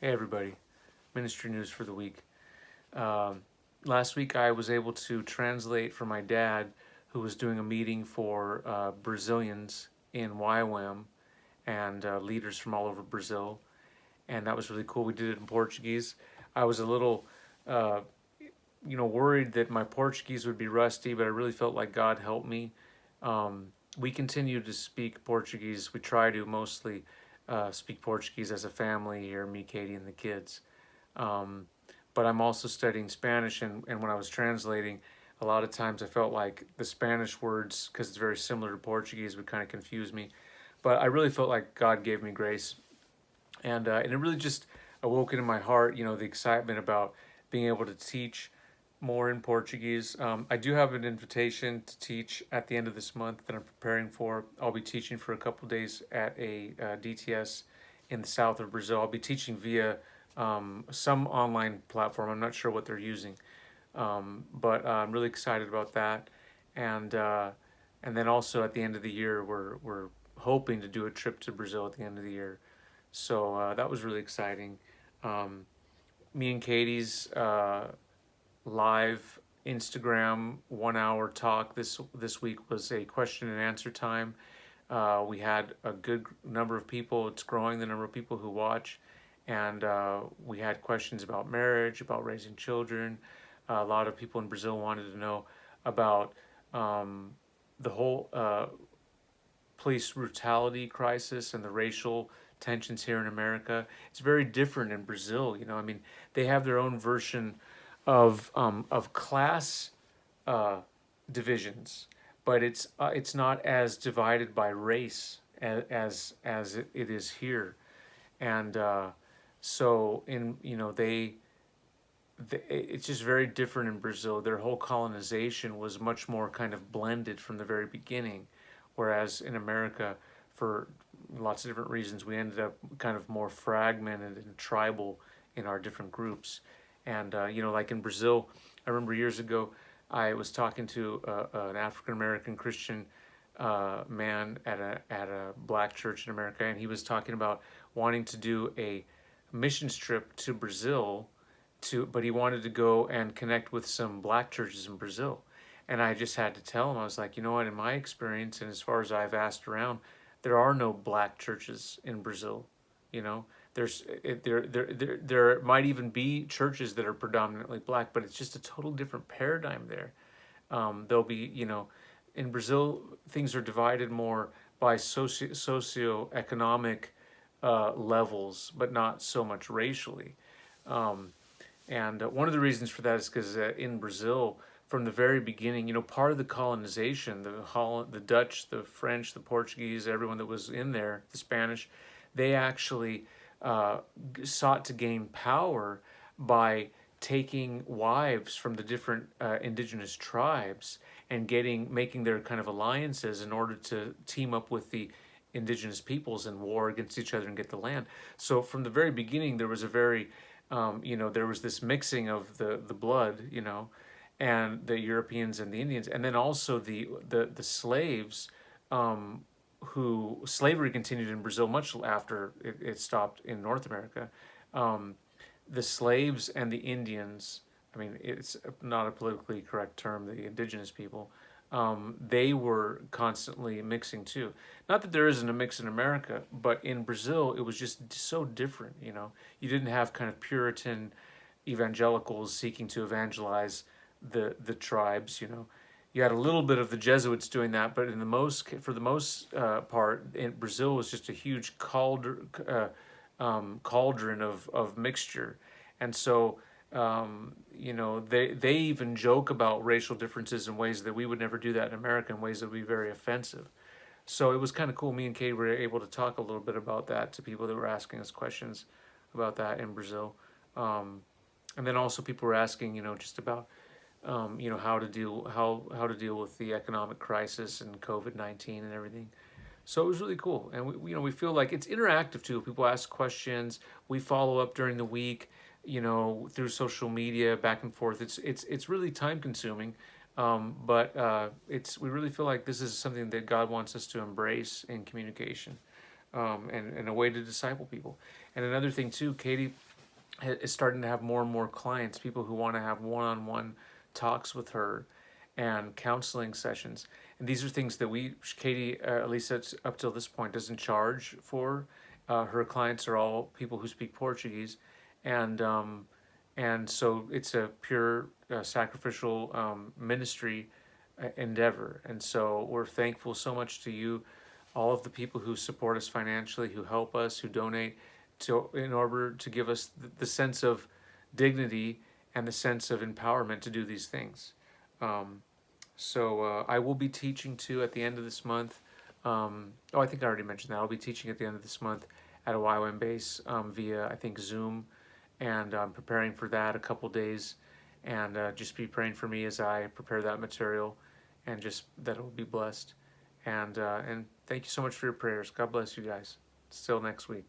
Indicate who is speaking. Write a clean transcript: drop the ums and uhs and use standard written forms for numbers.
Speaker 1: Hey everybody, ministry news for the week. Um, Last week I was able to translate for my dad, who was doing a meeting for Brazilians in YWAM and leaders from all over Brazil, and that was really cool. We did it in Portuguese. I was a little, uh, worried that my Portuguese would be rusty, but I really felt like God helped me. Um, we continue to speak Portuguese. We try to mostly speak Portuguese as a family here, me, Katie, and the kids. Um, but I'm also studying Spanish, and when I was translating, a lot of times I felt like the Spanish words, because it's very similar to Portuguese, would kind of confuse me. But I really felt like God gave me grace, and it really just awoke in my heart, the excitement about being able to teach more in Portuguese. I do have an invitation to teach at the end of this month that I'm preparing for. I'll be teaching for a couple days at a DTS in the south of Brazil. I'll be teaching via some online platform. I'm not sure what they're using, but I'm really excited about that. And and then also at the end of the year, we're hoping to do a trip to Brazil at the end of the year. So that was really exciting. Um, Me and Katie's live Instagram 1 hour talk this week was a question and answer time. We had a good number of people. It's growing the number of people who watch, and we had questions about marriage, about raising children. A lot of people in Brazil wanted to know about the whole police brutality crisis and the racial tensions here in America. It's very different in Brazil. I mean, they have their own version of class uh, divisions, but it's not as divided by race as it is here, and so in it's just very different in Brazil. Their whole colonization was much more kind of blended from the very beginning, whereas in America, for lots of different reasons, we ended up kind of more fragmented and tribal in our different groups. And like in Brazil, I remember years ago, I was talking to an African American Christian man at a black church in America, and he was talking about wanting to do a missions trip to Brazil, but he wanted to go and connect with some black churches in Brazil. And I just had to tell him, I was like, you know what, in my experience, and as far as I've asked around, there are no black churches in Brazil. You know, there might even be churches that are predominantly black, but it's just a total different paradigm there. There'll be, in Brazil, things are divided more by socioeconomic levels, but not so much racially. Um, and one of the reasons for that is because in Brazil, from the very beginning, part of the colonization, the Dutch, the French, the Portuguese, everyone that was in there, the Spanish, they actually uh, sought to gain power by taking wives from the different indigenous tribes and making their kind of alliances in order to team up with the indigenous peoples and war against each other and get the land. So from the very beginning, there was a very there was this mixing of the blood, and the Europeans and the Indians, and then also the slaves, um, who slavery continued in Brazil much after it stopped in North America. Um, the slaves and the Indians, I mean, it's not a politically correct term, the indigenous people, they were constantly mixing too. Not that there isn't a mix in America, but in Brazil, it was just so different. You didn't have kind of Puritan evangelicals seeking to evangelize the tribes. You had a little bit of the Jesuits doing that, but for the most part, in Brazil was just a huge cauldron of mixture, and so they even joke about racial differences in ways that we would never do that in America, in ways that would be very offensive. So it was kind of cool. Me and Kate were able to talk a little bit about that to people that were asking us questions about that in Brazil. Um, and then also people were asking, just about how to deal with the economic crisis and COVID-19 and everything. So it was really cool, and we feel like it's interactive too. People ask questions, we follow up during the week, through social media, back and forth. It's really time consuming, but we really feel like this is something that God wants us to embrace in communication, and a way to disciple people. And another thing too, Katie is starting to have more and more clients, people who want to have one-on-one talks with her and counseling sessions. And these are things that Katie, at least up till this point, doesn't charge for. Her clients are all people who speak Portuguese, and so it's a pure sacrificial ministry endeavor. And so we're thankful so much to you, all of the people who support us financially, who help us, who donate in order to give us the sense of dignity and the sense of empowerment to do these things. I will be teaching too at the end of this month. I think I already mentioned that. I'll be teaching at the end of this month at a YWAM base via, I think, Zoom, and I'm preparing for that a couple days. And just be praying for me as I prepare that material, and just that it will be blessed. And thank you so much for your prayers. God bless you guys. Still next week.